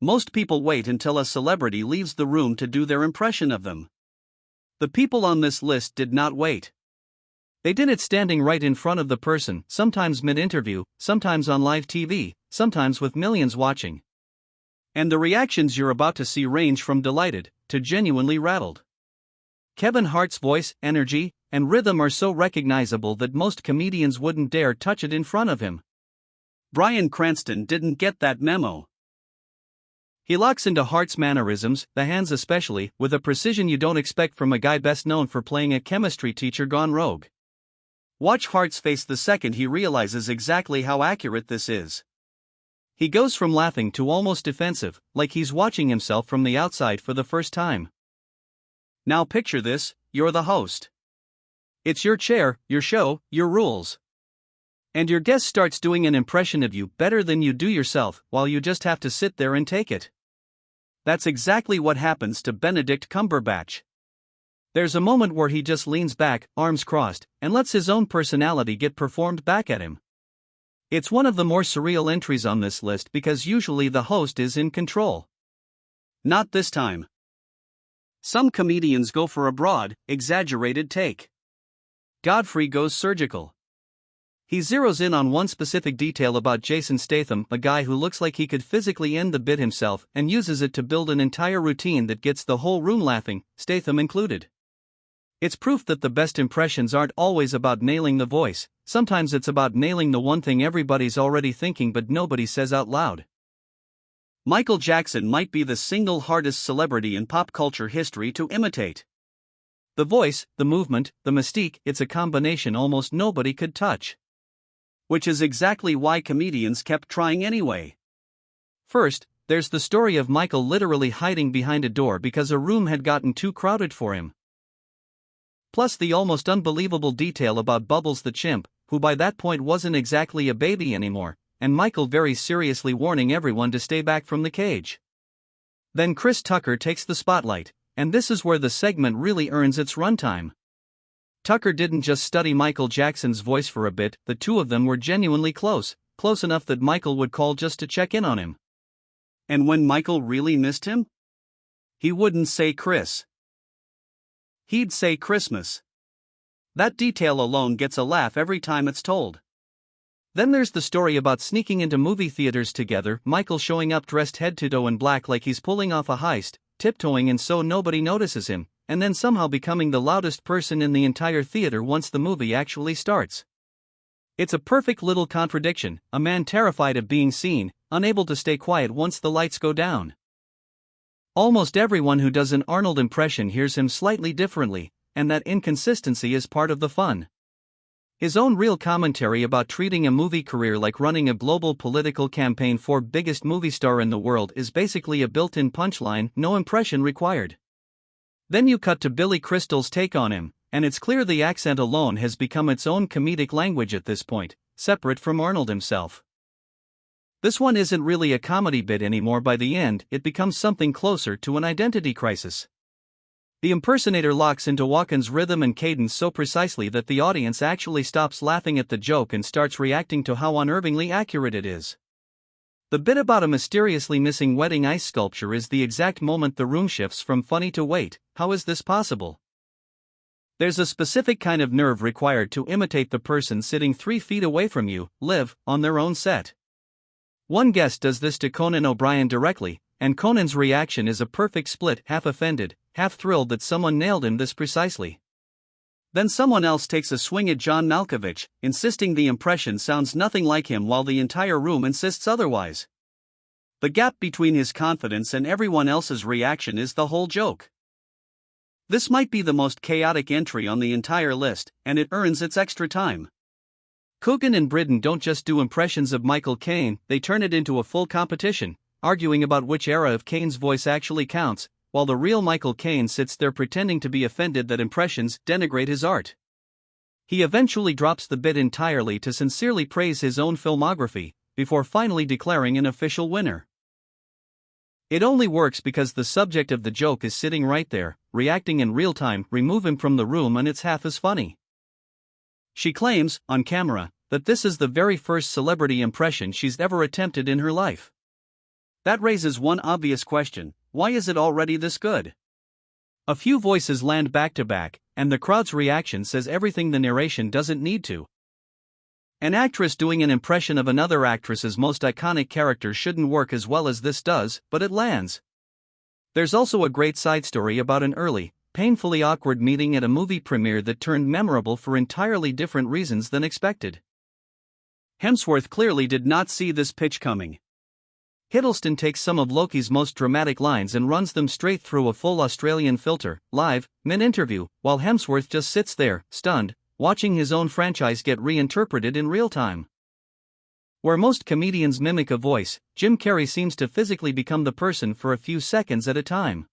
Most people wait until a celebrity leaves the room to do their impression of them. The people on this list did not wait. They did it standing right in front of the person, sometimes mid-interview, sometimes on live TV, sometimes with millions watching. And the reactions you're about to see range from delighted to genuinely rattled. Kevin Hart's voice, energy, and rhythm are so recognizable that most comedians wouldn't dare touch it in front of him. Bryan Cranston didn't get that memo. He locks into Hart's mannerisms, the hands especially, with a precision you don't expect from a guy best known for playing a chemistry teacher gone rogue. Watch Hart's face the second he realizes exactly how accurate this is. He goes from laughing to almost defensive, like he's watching himself from the outside for the first time. Now picture this, you're the host. It's your chair, your show, your rules. And your guest starts doing an impression of you better than you do yourself, while you just have to sit there and take it. That's exactly what happens to Benedict Cumberbatch. There's a moment where he just leans back, arms crossed, and lets his own personality get performed back at him. It's one of the more surreal entries on this list because usually the host is in control. Not this time. Some comedians go for a broad, exaggerated take. Godfrey goes surgical. He zeroes in on one specific detail about Jason Statham, a guy who looks like he could physically end the bit himself, and uses it to build an entire routine that gets the whole room laughing, Statham included. It's proof that the best impressions aren't always about nailing the voice, sometimes it's about nailing the one thing everybody's already thinking but nobody says out loud. Michael Jackson might be the single hardest celebrity in pop culture history to imitate. The voice, the movement, the mystique, it's a combination almost nobody could touch. Which is exactly why comedians kept trying anyway. First, there's the story of Michael literally hiding behind a door because a room had gotten too crowded for him. Plus the almost unbelievable detail about Bubbles the chimp, who by that point wasn't exactly a baby anymore, and Michael very seriously warning everyone to stay back from the cage. Then Chris Tucker takes the spotlight, and this is where the segment really earns its runtime. Tucker didn't just study Michael Jackson's voice for a bit, the two of them were genuinely close enough that Michael would call just to check in on him. And when Michael really missed him, he wouldn't say Chris. He'd say Christmas. That detail alone gets a laugh every time it's told. Then there's the story about sneaking into movie theaters together, Michael showing up dressed head to toe in black like he's pulling off a heist, tiptoeing in so nobody notices him, and then somehow becoming the loudest person in the entire theater once the movie actually starts. It's a perfect little contradiction, a man terrified of being seen, unable to stay quiet once the lights go down. Almost everyone who does an Arnold impression hears him slightly differently, and that inconsistency is part of the fun. His own real commentary about treating a movie career like running a global political campaign for biggest movie star in the world is basically a built-in punchline, no impression required. Then you cut to Billy Crystal's take on him, and it's clear the accent alone has become its own comedic language at this point, separate from Arnold himself. This one isn't really a comedy bit anymore. By the end, it becomes something closer to an identity crisis. The impersonator locks into Walken's rhythm and cadence so precisely that the audience actually stops laughing at the joke and starts reacting to how unnervingly accurate it is. The bit about a mysteriously missing wedding ice sculpture is the exact moment the room shifts from funny to wait, how is this possible? There's a specific kind of nerve required to imitate the person sitting 3 feet away from you, live, on their own set. One guest does this to Conan O'Brien directly, and Conan's reaction is a perfect split, half offended, half thrilled that someone nailed him this precisely. Then someone else takes a swing at John Malkovich, insisting the impression sounds nothing like him while the entire room insists otherwise. The gap between his confidence and everyone else's reaction is the whole joke. This might be the most chaotic entry on the entire list, and it earns its extra time. Coogan and Bridden don't just do impressions of Michael Caine, they turn it into a full competition, arguing about which era of Caine's voice actually counts, while the real Michael Caine sits there pretending to be offended that impressions denigrate his art. He eventually drops the bit entirely to sincerely praise his own filmography, before finally declaring an official winner. It only works because the subject of the joke is sitting right there, reacting in real time. Remove him from the room and it's half as funny. She claims, on camera, that this is the very first celebrity impression she's ever attempted in her life. That raises one obvious question: why is it already this good? A few voices land back to back, and the crowd's reaction says everything the narration doesn't need to. An actress doing an impression of another actress's most iconic character shouldn't work as well as this does, but it lands. There's also a great side story about an early, painfully awkward meeting at a movie premiere that turned memorable for entirely different reasons than expected. Hemsworth clearly did not see this pitch coming. Hiddleston takes some of Loki's most dramatic lines and runs them straight through a full Australian filter, live, mid-interview, while Hemsworth just sits there, stunned, watching his own franchise get reinterpreted in real time. Where most comedians mimic a voice, Jim Carrey seems to physically become the person for a few seconds at a time.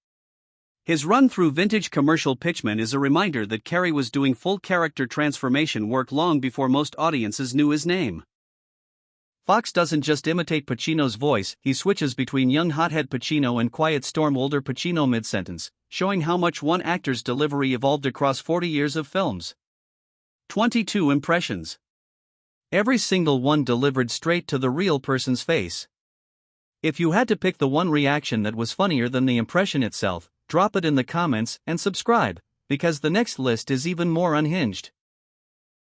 His run through vintage commercial pitchmen is a reminder that Carrey was doing full character transformation work long before most audiences knew his name. Fox doesn't just imitate Pacino's voice, he switches between young hothead Pacino and quiet storm older Pacino mid-sentence, showing how much one actor's delivery evolved across 40 years of films. 22 impressions. Every single one delivered straight to the real person's face. If you had to pick the one reaction that was funnier than the impression itself, drop it in the comments and subscribe, because the next list is even more unhinged.